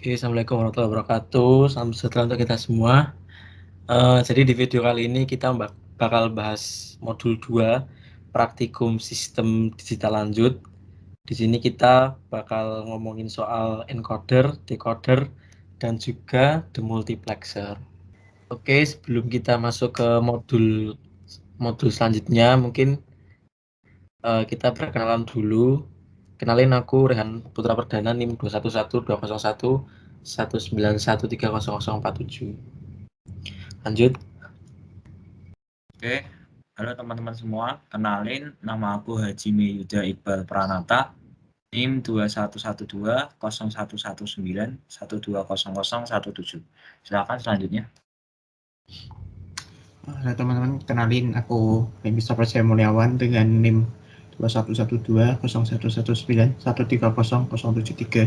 Oke, assalamualaikum warahmatullahi wabarakatuh. Salam sejahtera untuk kita semua. Jadi di video kali ini kita bakal bahas modul 2 praktikum sistem digital lanjut. Di sini kita bakal ngomongin soal encoder, decoder, dan juga demultiplexer. Oke, sebelum kita masuk ke modul selanjutnya, mungkin kita perkenalan dulu. Kenalin, aku Rehan Putra Perdana, NIM 21120119130030047. Lanjut. Oke, halo teman-teman semua. Kenalin, nama aku Haji Yuda Iqbal Pranata, NIM 211201191200117. Silakan selanjutnya. Halo teman-teman, kenalin aku Remisa Percaya Mulyawan dengan NIM 21120119130030073.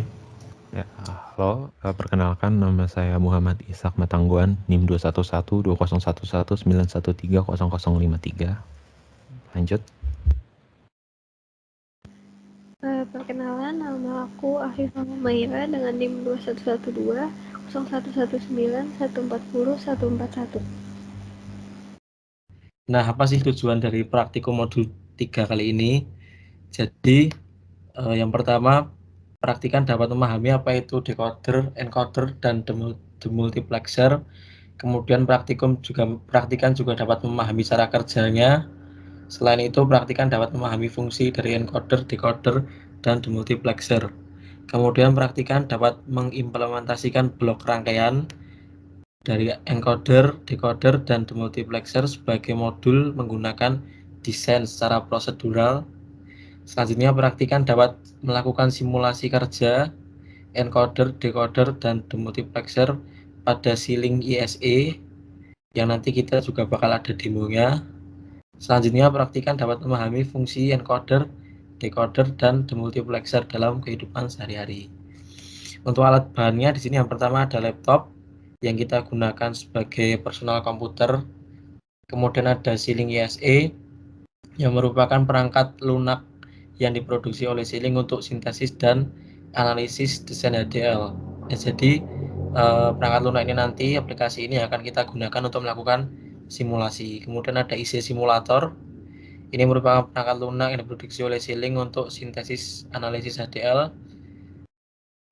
Ya, halo, perkenalkan nama saya Muhammad Ishak Matangguan, NIM 21120119130030053. Lanjut. Perkenalan, nama aku Afifah Humaira dengan NIM 211200119140141. Nah, apa sih tujuan dari praktikum modul 3 kali ini? Jadi, yang pertama, praktikan dapat memahami apa itu decoder, encoder, dan demultiplexer. Kemudian praktikan juga dapat memahami cara kerjanya. Selain itu, praktikan dapat memahami fungsi dari encoder, decoder, dan demultiplexer. Kemudian praktikan dapat mengimplementasikan blok rangkaian dari encoder, decoder, dan demultiplexer sebagai modul menggunakan desain secara prosedural. Selanjutnya, praktikan dapat melakukan simulasi kerja encoder, decoder, dan demultiplexer pada ceiling ISE yang nanti kita juga bakal ada demonya. Selanjutnya, praktikan dapat memahami fungsi encoder, decoder, dan demultiplexer dalam kehidupan sehari-hari. Untuk alat bahannya di sini yang pertama ada laptop yang kita gunakan sebagai personal komputer. Kemudian ada ceiling ISE yang merupakan perangkat lunak yang diproduksi oleh Ceiling untuk sintesis dan analisis desain HDL. Jadi perangkat lunak ini nanti, aplikasi ini akan kita gunakan untuk melakukan simulasi. Kemudian ada IC simulator. Ini merupakan perangkat lunak yang diproduksi oleh Ceiling untuk sintesis analisis HDL.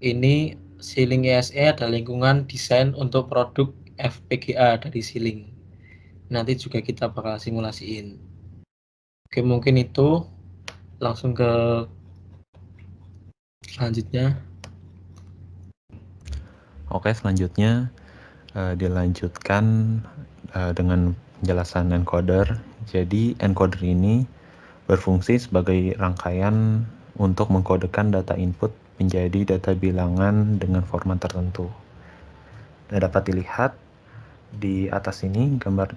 Ini Ceiling ISE adalah lingkungan desain untuk produk FPGA dari Ceiling. Nanti juga kita bakal simulasiin. Oke, mungkin itu. Langsung ke selanjutnya. Oke, selanjutnya dilanjutkan dengan penjelasan encoder. Jadi, encoder ini berfungsi sebagai rangkaian untuk mengkodekan data input menjadi data bilangan dengan format tertentu. Nah, dapat dilihat di atas ini gambar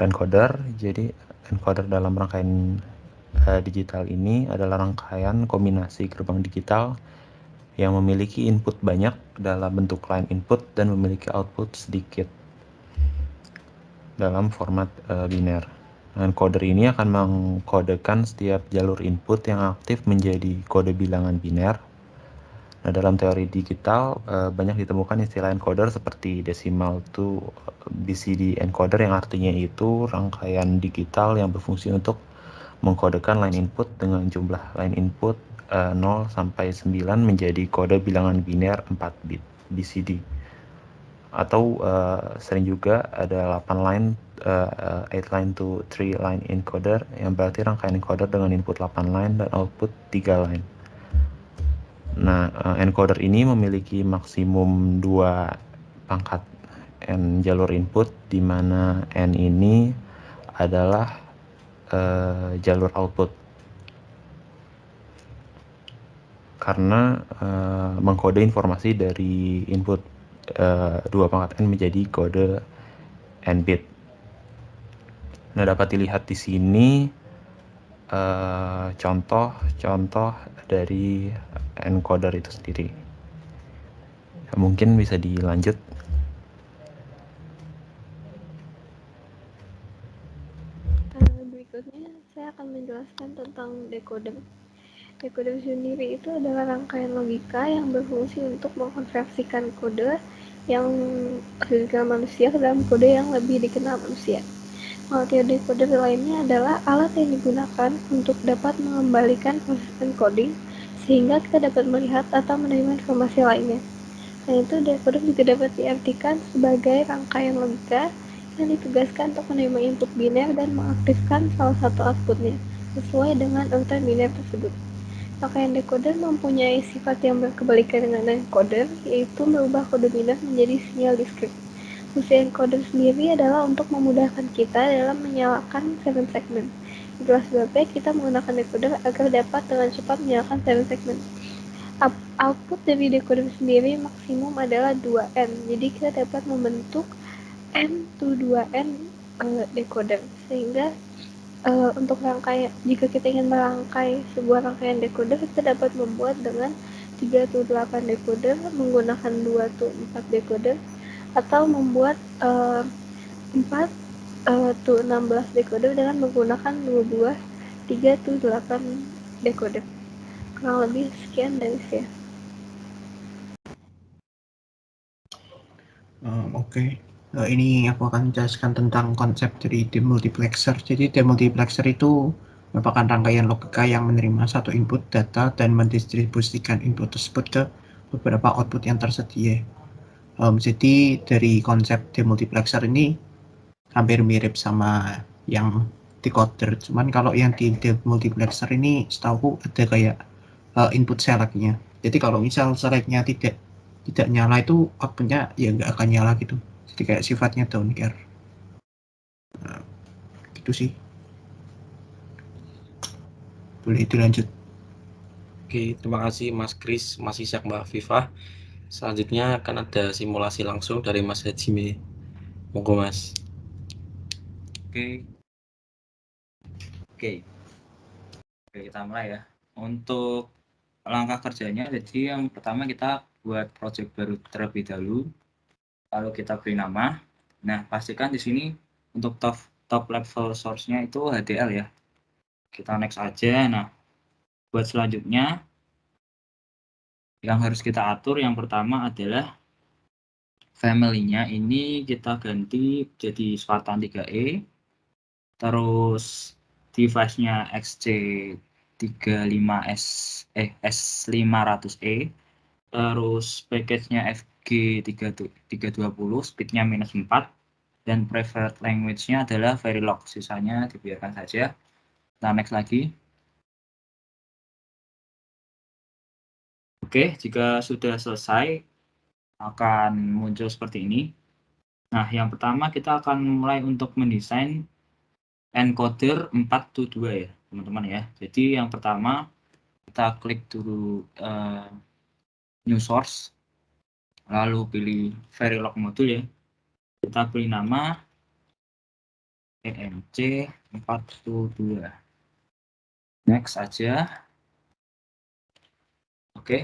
encoder. Jadi encoder dalam rangkaian digital ini adalah rangkaian kombinasi gerbang digital yang memiliki input banyak dalam bentuk line input dan memiliki output sedikit dalam format biner. Encoder ini akan mengkodekan setiap jalur input yang aktif menjadi kode bilangan biner. Nah, dalam teori digital banyak ditemukan istilah encoder seperti decimal to BCD encoder yang artinya itu rangkaian digital yang berfungsi untuk mengkodekan line input dengan jumlah line input 0 sampai 9 menjadi kode bilangan biner 4 bit BCD. Atau sering juga ada 8 line 8 line to 3 line encoder yang berarti rangkaian encoder dengan input 8 line dan output 3 line. Nah, encoder ini memiliki maksimum 2 pangkat N jalur input, di mana N ini adalah jalur output. Karena mengkode informasi dari input 2 pangkat N menjadi kode N bit. Nah, dapat dilihat di sini contoh-contoh dari encoder itu sendiri. Mungkin bisa dilanjut. Berikutnya saya akan menjelaskan tentang decoder. Decoder sendiri itu adalah rangkaian logika yang berfungsi untuk mengkonversikan kode yang dikenal manusia ke dalam kode yang lebih dikenal manusia. Pengertian decoder lainnya adalah alat yang digunakan untuk dapat mengembalikan proses encoding sehingga kita dapat melihat atau menerima informasi lainnya. Selain itu, decoder juga dapat diartikan sebagai rangkaian logika yang ditugaskan untuk menerima input biner dan mengaktifkan salah satu outputnya sesuai dengan urutan biner tersebut. Rangkaian decoder mempunyai sifat yang berkebalikan dengan encoder, yaitu merubah kode biner menjadi sinyal diskrit. Fungsi encoder sendiri adalah untuk memudahkan kita dalam menyalakan 7 segment. Itulah sebabnya kita menggunakan decoder agar dapat dengan cepat menyalakan 7 segment. Output dari decoder sendiri maksimum adalah 2N, jadi kita dapat membentuk N to 2N decoder, sehingga untuk rangkaian, jika kita ingin merangkai sebuah rangkaian decoder, kita dapat membuat dengan 3 to 8 decoder menggunakan 2 to 4 decoder, atau membuat 4 to 16 decoder dengan menggunakan 2 buah 3 to 8 decoder. Kurang lebih sekian dari saya. Oke. Ini aku akan jelaskan tentang konsep dari demultiplexer. Jadi demultiplexer itu merupakan rangkaian logika yang menerima satu input data dan mendistribusikan input tersebut ke beberapa output yang tersedia. Jadi dari konsep demultiplexer ini hampir mirip sama yang decoder. Cuman kalau yang di demultiplexer ini setahu ada kayak input select-nya. Jadi kalau misal select-nya tidak nyala itu outputnya ya nggak akan nyala gitu. Jadi kayak sifatnya down care. Gitu sih. Boleh dilanjut. Oke, terima kasih Mas Kris, Mas Ishak, Mbak Viva. Selanjutnya akan ada simulasi langsung dari Mas Hajime. Monggo Mas. Oke, kita mulai ya. Untuk langkah kerjanya, jadi yang pertama kita buat project baru terlebih dahulu, lalu kita beri nama. Nah, pastikan di sini untuk top level source-nya itu HDL ya. Kita next aja. Nah, buat selanjutnya yang harus kita atur yang pertama adalah family-nya ini kita ganti jadi Spartan 3E, terus device-nya XC35S S500E, terus package-nya FG320, speed-nya -4, dan preferred language-nya adalah Verilog, sisanya dibiarkan saja. Nah, next lagi. Oke, jika sudah selesai akan muncul seperti ini. Nah, yang pertama kita akan mulai untuk mendesain encoder 4 to 2 ya, teman-teman ya. Jadi yang pertama kita klik dulu new source, lalu pilih Verilog module ya. Kita beri nama EMC 4 to 2. Next aja. Oke,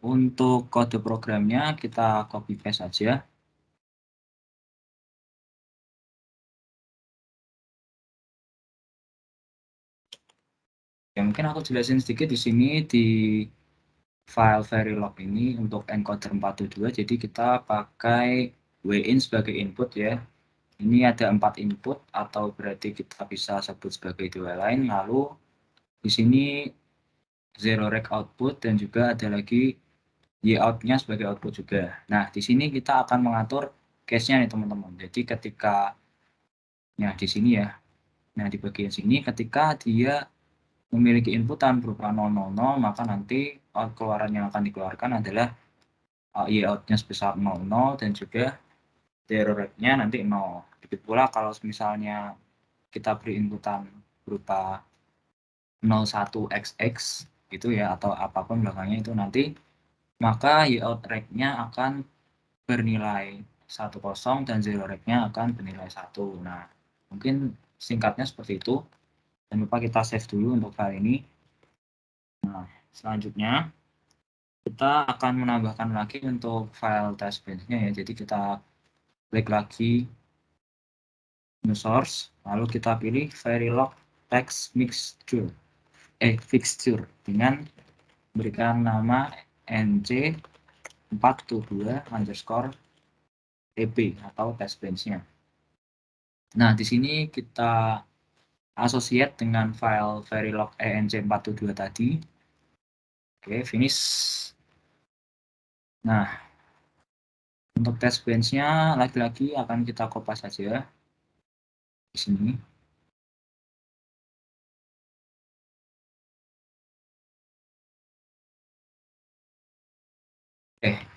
untuk kode programnya kita copy paste saja. Ya, mungkin aku jelasin sedikit di sini di file Verilog ini untuk encoder 422, jadi kita pakai WIN sebagai input ya. Ini ada 4 input atau berarti kita bisa sebut sebagai dua line, lalu di sini zero rec output dan juga ada lagi yout-nya sebagai output juga. Nah, di sini kita akan mengatur case-nya nih teman-teman. Jadi ketika di sini ya. Nah, di bagian sini ketika dia memiliki inputan berupa 000, maka nanti keluaran yang akan dikeluarkan adalah yout-nya sebesar 00 dan juga zero rec-nya nanti 0. Begitu pula kalau misalnya kita beri inputan berupa 01xx gitu ya, atau apapun belakangnya itu nanti, maka yout rec-nya akan bernilai 10 dan zero rec-nya akan bernilai 1. Nah, mungkin singkatnya seperti itu. Jangan lupa kita save dulu untuk file ini. Nah, selanjutnya kita akan menambahkan lagi untuk file test bench-nya ya. Jadi kita klik lagi new source, lalu kita pilih Verilog text fixture dengan berikan nama nc422_eb atau test bench-nya. Nah, di sini kita associate dengan file verilog enc422 tadi. Oke, finish. Nah, untuk test bench-nya lagi-lagi akan kita copy saja di sini.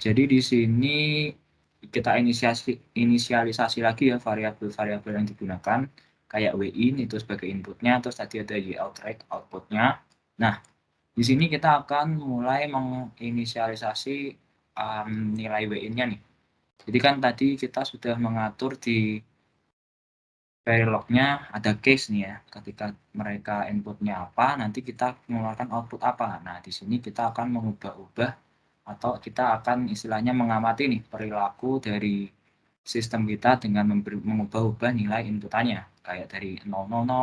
Jadi di sini kita inisialisasi lagi ya variabel-variabel yang digunakan, kayak win itu sebagai inputnya, terus tadi ada youtRect outputnya. Nah, di sini kita akan mulai menginisialisasi nilai win-nya nih. Jadi kan tadi kita sudah mengatur di verilog-nya ada case nih ya, ketika mereka inputnya apa, nanti kita mengeluarkan output apa. Nah, di sini kita akan mengubah-ubah atau kita akan istilahnya mengamati nih perilaku dari sistem kita dengan mengubah-ubah nilai inputannya, kayak dari 000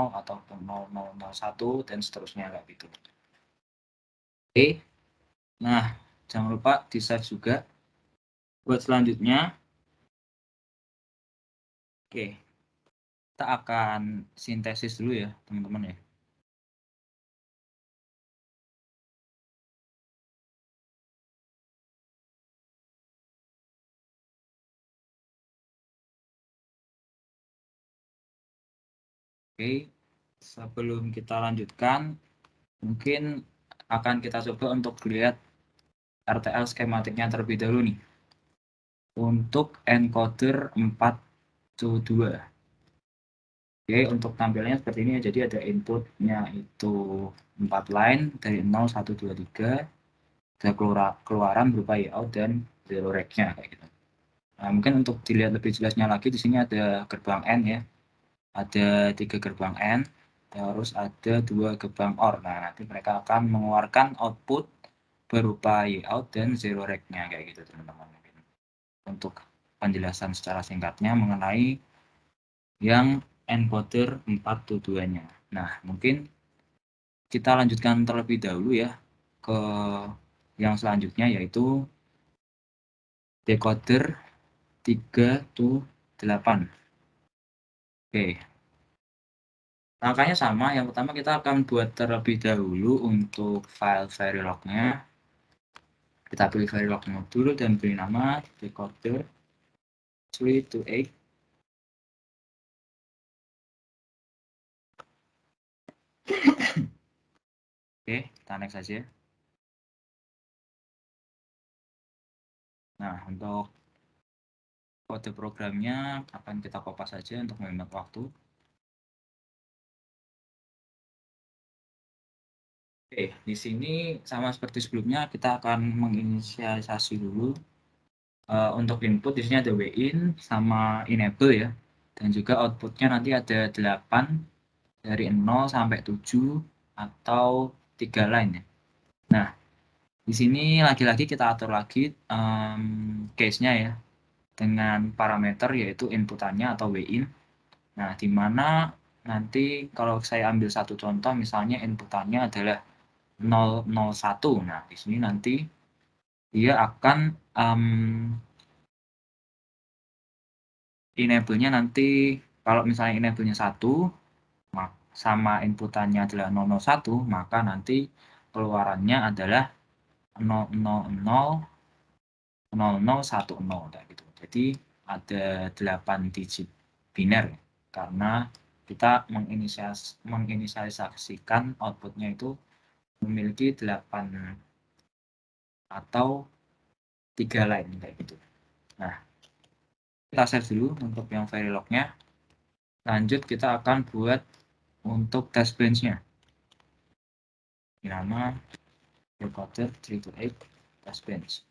atau 0001 dan seterusnya kayak gitu. Oke, nah jangan lupa di save juga. Buat selanjutnya, oke, kita akan sintesis dulu ya teman-teman ya. Oke, sebelum kita lanjutkan, mungkin akan kita coba untuk lihat RTL skematiknya terlebih dahulu nih. Untuk encoder 4to2. Oke, untuk tampilnya seperti ini ya. Jadi ada inputnya itu 4 line dari 0, 1, 2, 3. Ada keluaran berupa yout dan zero rec-nya kayak gitu. Nah, mungkin untuk dilihat lebih jelasnya lagi di sini ada gerbang N ya. Ada 3 gerbang N, terus ada 2 gerbang OR. Nah, nanti mereka akan mengeluarkan output berupa yout dan zero rec-nya kayak gitu teman-teman. Untuk penjelasan secara singkatnya mengenai yang encoder 4to2-nya. Nah, mungkin kita lanjutkan terlebih dahulu ya ke yang selanjutnya, yaitu decoder 3to8. Oke. Langkahnya sama, yang pertama kita akan buat terlebih dahulu untuk file verilog-nya. Kita pilih verilog dulu dan beri nama decoder 3to8. Oke, kita next saja. Nah, untuk kode programnya akan kita copy saja untuk menghemat waktu. Oke, di sini sama seperti sebelumnya kita akan menginisialisasi dulu untuk input. Di sini ada win sama enable ya, dan juga outputnya nanti ada 8 dari 0 sampai 7 atau 3 line ya. Nah, di sini lagi-lagi kita atur lagi case-nya ya dengan parameter yaitu inputannya atau win. Nah, di mana nanti kalau saya ambil satu contoh misalnya inputannya adalah 001. Nah, di sini nanti dia akan enable-nya nanti kalau misalnya enable-nya 1 sama inputannya adalah 001, maka nanti keluarannya adalah 000 0010 kayak gitu. Jadi ada 8 digit biner karena kita menginisialisasikan outputnya itu memiliki 8 atau 3 line kayak gitu. Nah, kita save dulu untuk yang verilog-nya. Lanjut kita akan buat untuk test bench-nya. Nama decoder 3to8 test bench.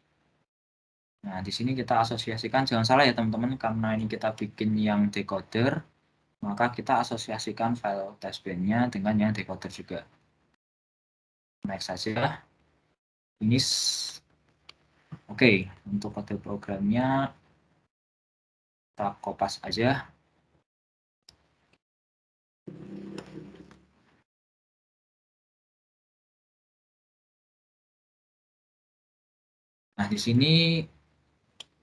Nah, di sini kita asosiasikan, jangan salah ya teman-teman, karena ini kita bikin yang decoder, maka kita asosiasikan file test bench-nya dengan yang decoder juga. Next saja. Finish. Oke, untuk kode programnya kita kopas aja. Nah, di sini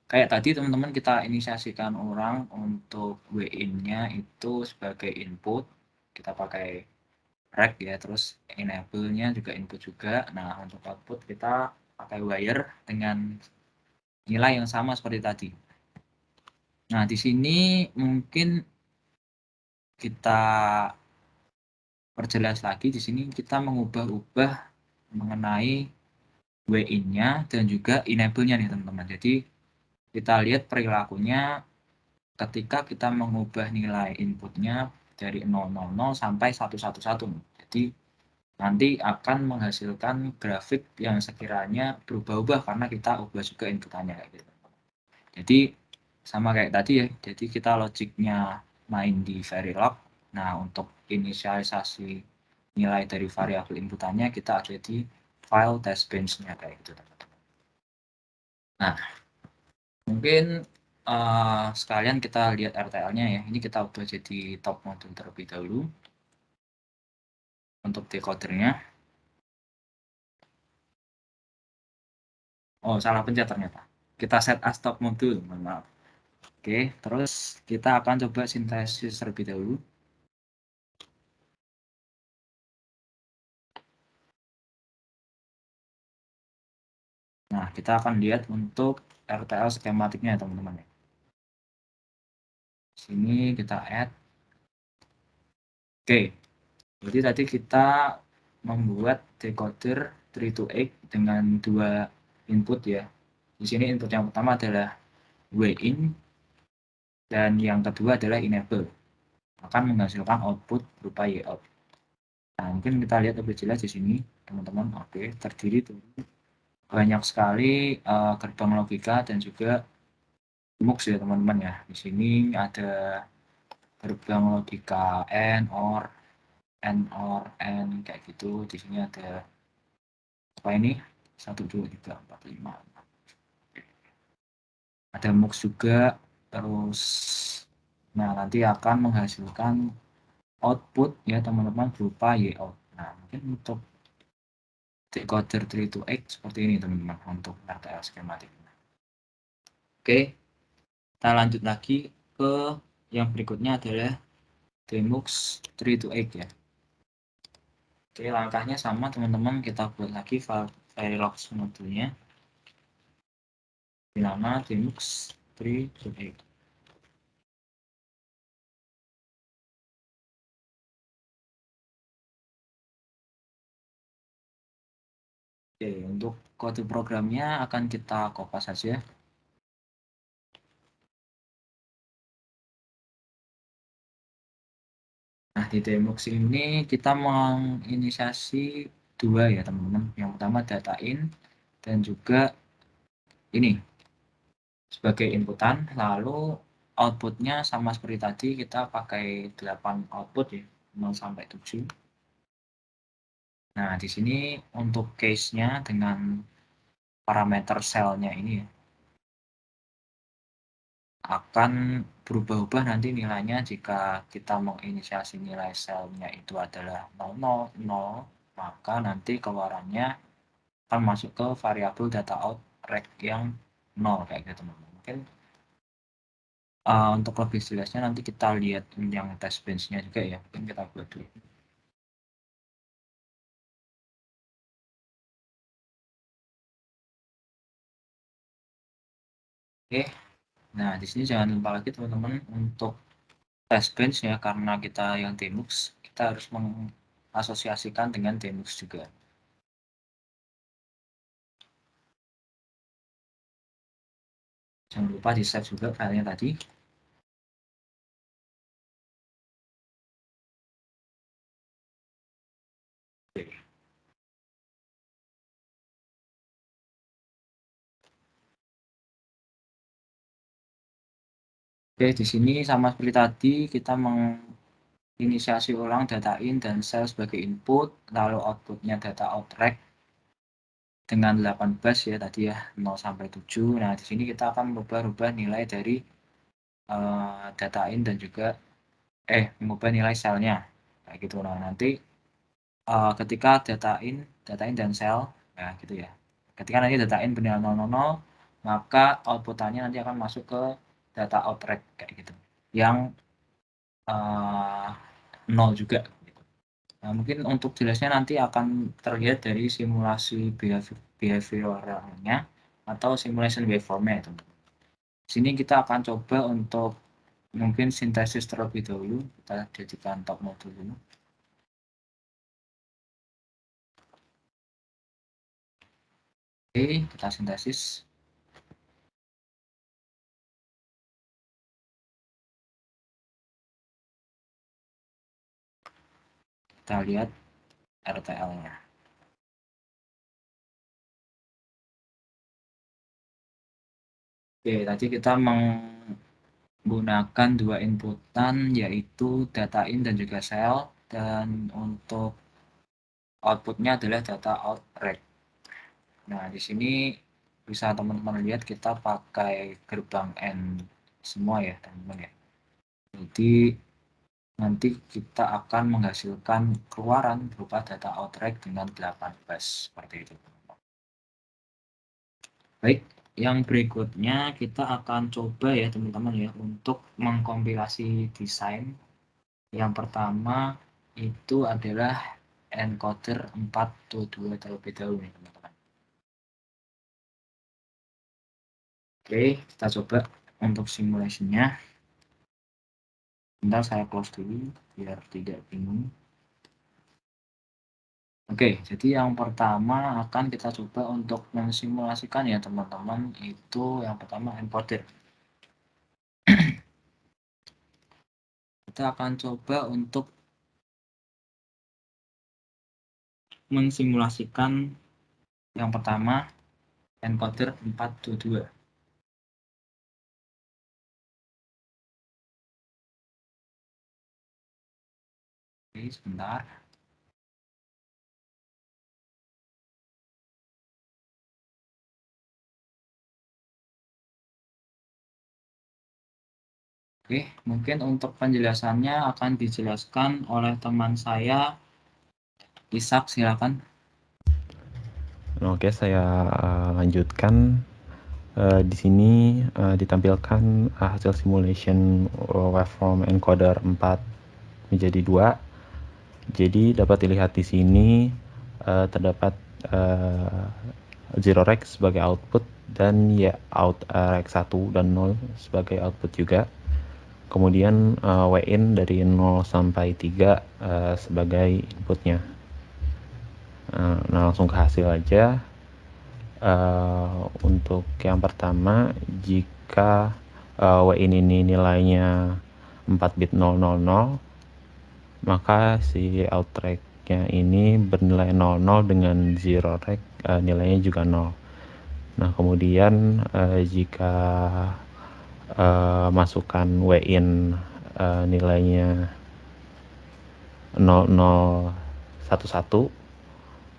kayak tadi teman-teman kita inisiasikan orang untuk WIN-nya itu sebagai input. Kita pakai rect ya, terus enable-nya juga input juga. Nah, untuk output kita pakai wire dengan nilai yang sama seperti tadi. Nah, di sini mungkin kita perjelas lagi. Di sini kita mengubah-ubah mengenai WIN-nya dan juga enable-nya nih teman-teman. Jadi kita lihat perilakunya ketika kita mengubah nilai inputnya dari 000 sampai 111. Jadi nanti akan menghasilkan grafik yang sekiranya berubah-ubah karena kita ubah juga inputannya kayak gitu. Jadi sama kayak tadi ya. Jadi kita logiknya main di Verilog. Nah, untuk inisialisasi nilai dari variabel inputannya kita ada di file testbench-nya kayak gitu teman-teman. Nah, mungkin sekalian kita lihat RTL-nya ya. Ini kita ubah jadi top module terlebih dahulu untuk decodernya. Oh, salah pencet ternyata. Kita set as top module, mohon maaf. Oke, terus kita akan coba sintesis terlebih dahulu. Nah, kita akan lihat untuk RTL skematiknya teman-teman. Sini kita add. Oke, jadi tadi kita membuat decoder 3 to 8 dengan 2 input ya. Di sini input yang pertama adalah WIN dan yang kedua adalah enable. Akan menghasilkan output berupa yout. Nah, mungkin kita lihat lebih jelas di sini, teman-teman. Oke, terdiri dari banyak sekali gerbang logika dan juga MUX ya, teman-teman ya. Di sini ada gerbang logika AND, OR, N kayak gitu. Di sini ada apa ini? 1, 2, 3, 4, 5. Ada MUX juga. Terus, nah nanti akan menghasilkan output ya teman-teman berupa yout. Nah, mungkin untuk decoder 3 to 8 seperti ini teman-teman untuk RTL skematik. Oke, kita lanjut lagi ke yang berikutnya adalah demux 3 to 8 ya. Oke, langkahnya sama teman-teman, kita buat lagi file Verilog modulnya di nama demux 3 to 8. Oke, untuk kode programnya akan kita kopas saja. Nah, di demux ini kita menginisiasi 2 ya teman-teman. Yang pertama data in dan juga ini sebagai inputan, lalu outputnya sama seperti tadi, kita pakai 8 output ya, 0 sampai 7. Nah, di sini untuk case-nya dengan parameter sel-nya ini ya, akan berubah-ubah nanti nilainya jika kita menginisiasi nilai selnya itu adalah 000, maka nanti keluarannya akan masuk ke variabel data out rect yang 0 kayak gitu teman-teman. Mungkin untuk lebih jelasnya nanti kita lihat yang test bench-nya juga ya, mungkin kita buat dulu. Oke, nah di sini jangan lupa lagi teman-teman untuk test bench ya, karena kita yang demux, kita harus mengasosiasikan dengan demux juga. Jangan lupa di save juga filenya tadi. Oke, di sini sama seperti tadi kita menginisiasi ulang data in dan sel sebagai input, lalu outputnya data out rect dengan 8 bus ya tadi ya, 0 sampai 7. Nah, di sini kita akan merubah-rubah nilai dari data in dan juga mengubah nilai selnya kayak gitu. Nah, nanti ketika data in dan sel ya gitu ya, Ketika nanti data in bernilai 000, maka outputannya nanti akan masuk ke data out rec kayak gitu, yang 0 juga. Nah, mungkin untuk jelasnya nanti akan terlihat dari simulasi behavioralnya atau simulation waveformnya, teman-teman. Sini kita akan coba untuk mungkin sintesis terlebih dahulu. Kita jadikan top mode dulu. Oke, kita sintesis. Kita lihat RTL-nya. Oke, tadi kita menggunakan dua inputan, yaitu data in dan juga cell, dan untuk outputnya adalah data out rec. Nah, di sini bisa teman-teman lihat kita pakai gerbang N semua ya, teman-teman ya. Jadi nanti kita akan menghasilkan keluaran berupa data out rec dengan 8 bus seperti itu. Baik, yang berikutnya kita akan coba ya teman-teman ya untuk mengkompilasi desain. Yang pertama itu adalah encoder 422 terlebih dahulu nih teman-teman. Oke, kita coba untuk simulasinya. Bentar saya close dulu biar tidak bingung. Oke, jadi yang pertama akan kita coba untuk mensimulasikan ya teman-teman, itu yang pertama encoder. Kita akan coba untuk mensimulasikan yang pertama encoder 422. Oke, sebentar. Oke, mungkin untuk penjelasannya akan dijelaskan oleh teman saya, Ishak, silakan. Oke, saya lanjutkan. Di sini ditampilkan hasil simulation waveform encoder 4 menjadi 2. Jadi dapat dilihat di sini terdapat zero rec sebagai output dan ya out rec 1 dan 0 sebagai output juga. Kemudian Win dari 0 sampai 3 sebagai inputnya. Nah, langsung ke hasil aja. Untuk yang pertama, jika Win ini nilainya 4 bit 000, maka si out rec-nya ini bernilai 00 dengan zero rec nilainya juga 0. Nah, kemudian jika masukkan Win nilainya 0011,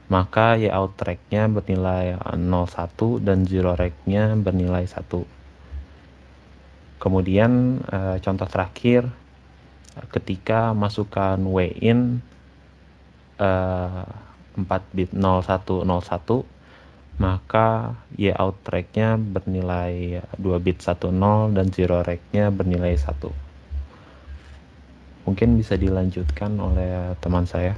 maka ya out rec-nya bernilai 01 dan zero rec-nya bernilai 1. Kemudian contoh terakhir, ketika masukkan Win 4 bit 0101, maka ya out rec-nya bernilai 2 bit 10 dan zero rec-nya bernilai 1. Mungkin bisa dilanjutkan oleh teman saya.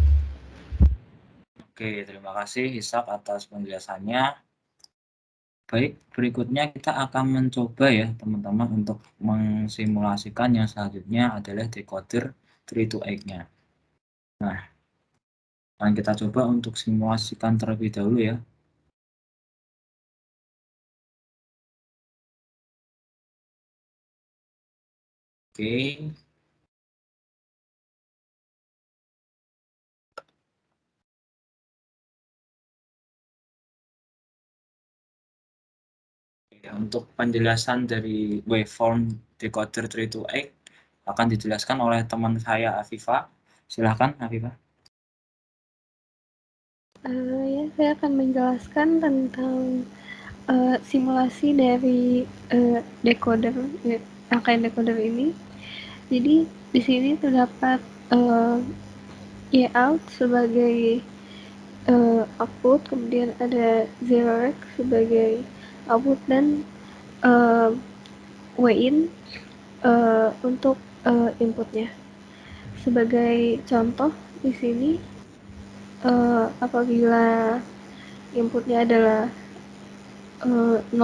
Oke, terima kasih Ishak atas penjelasannya. Baik, berikutnya kita akan mencoba ya teman-teman untuk mensimulasikan yang selanjutnya adalah decoder 3-to-8-nya. Nah, akan kita coba untuk simulasikan terlebih dahulu ya. Oke. Ya, untuk penjelasan dari waveform decoder 3-to-8 akan dijelaskan oleh teman saya Afifa. Silahkan Afifa. Ya, saya akan menjelaskan tentang simulasi dari decoder, rangkaian decoder ini. Jadi di sini terdapat out sebagai output, kemudian ada 0x sebagai output, dan WIN untuk inputnya. Sebagai contoh di sini, apabila inputnya adalah 000,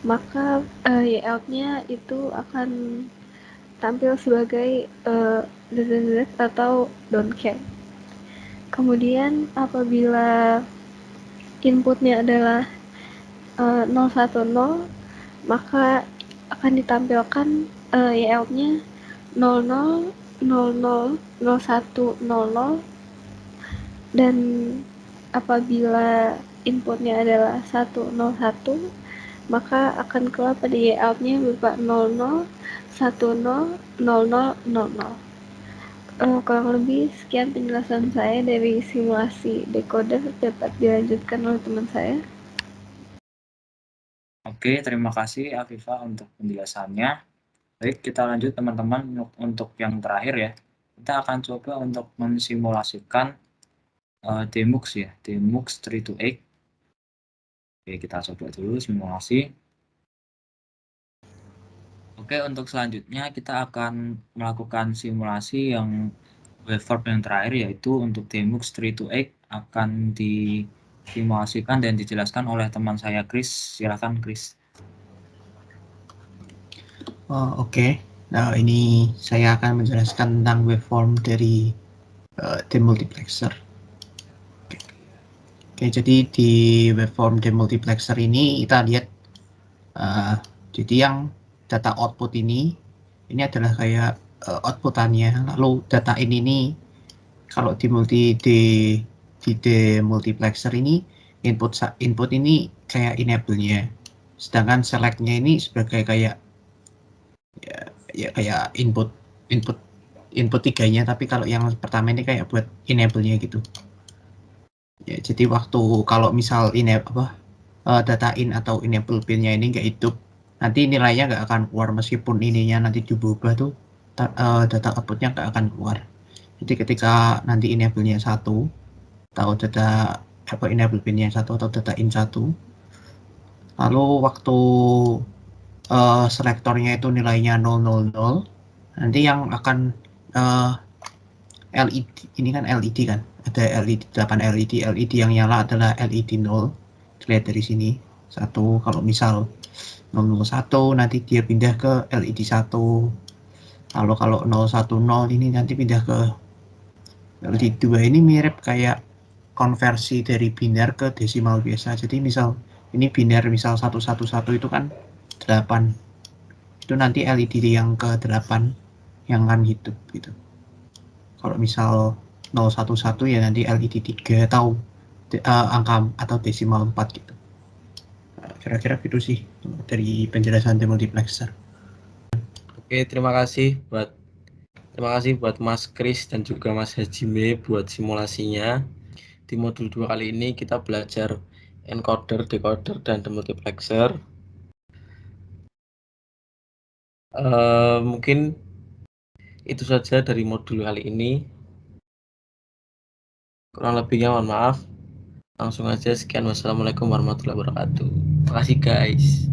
maka layout-nya itu akan tampil sebagai ZZZ atau don't care. Kemudian apabila inputnya adalah 010, maka akan ditampilkan layout-nya 00, 00, 0100, dan apabila inputnya adalah 101, maka akan keluar pada layout-nya berupa 00, 10, 0000. Kurang lebih sekian penjelasan saya dari simulasi decoder, dapat dilanjutkan oleh teman saya. Oke, terima kasih Afifah untuk penjelasannya. Baik, kita lanjut teman-teman untuk yang terakhir ya. Kita akan coba untuk mensimulasikan Demux ya, Demux 328. Oke, kita coba dulu simulasi. Oke, untuk selanjutnya kita akan melakukan simulasi yang waveform yang terakhir, yaitu untuk Demux 328 akan disimulasikan dan dijelaskan oleh teman saya Chris. Silakan Chris. Oke. Nah, ini saya akan menjelaskan tentang waveform dari demultiplexer. Oke, jadi di waveform demultiplexer ini kita lihat, jadi yang data output ini adalah kayak outputannya. Lalu data ini kalau di demultiplexer ini input ini kayak enable-nya, sedangkan select-nya ini sebagai kayak ya kayak input tiganya, tapi kalau yang pertama ini kayak buat enable-nya gitu. Ya, jadi waktu kalau misal data in atau enable pin-nya ini nggak hidup, nanti nilainya nggak akan keluar meskipun ininya nanti diubah tuh, data outputnya nggak akan keluar. Jadi ketika nanti enable-nya 1 atau data enable pin-nya 1 atau data in 1, lalu waktu selektornya itu nilainya 000, nanti yang akan LED, ini kan LED kan, ada LED 8 LED yang nyala adalah LED 0, dilihat dari sini 1. Kalau misal 001 nanti dia pindah ke LED 1, lalu kalau 010 ini nanti pindah ke LED 2. Ini mirip kayak konversi dari biner ke desimal biasa. Jadi misal ini biner, misal 111 itu kan 8, itu nanti LED yang ke 8 yang akan hidup gitu. Kalau misal 011 ya nanti LED 3 atau angka atau desimal 4 gitu. Kira-kira gitu sih dari penjelasan demultiplexer. Oke, terima kasih buat Mas Kris dan juga Mas Hajime buat simulasinya. Di modul 2 kali ini kita belajar encoder, decoder, dan demultiplexer. Mungkin itu saja dari modul kali ini. Kurang lebihnya mohon maaf. Langsung aja sekian. Wassalamualaikum warahmatullahi wabarakatuh. Terima kasih guys.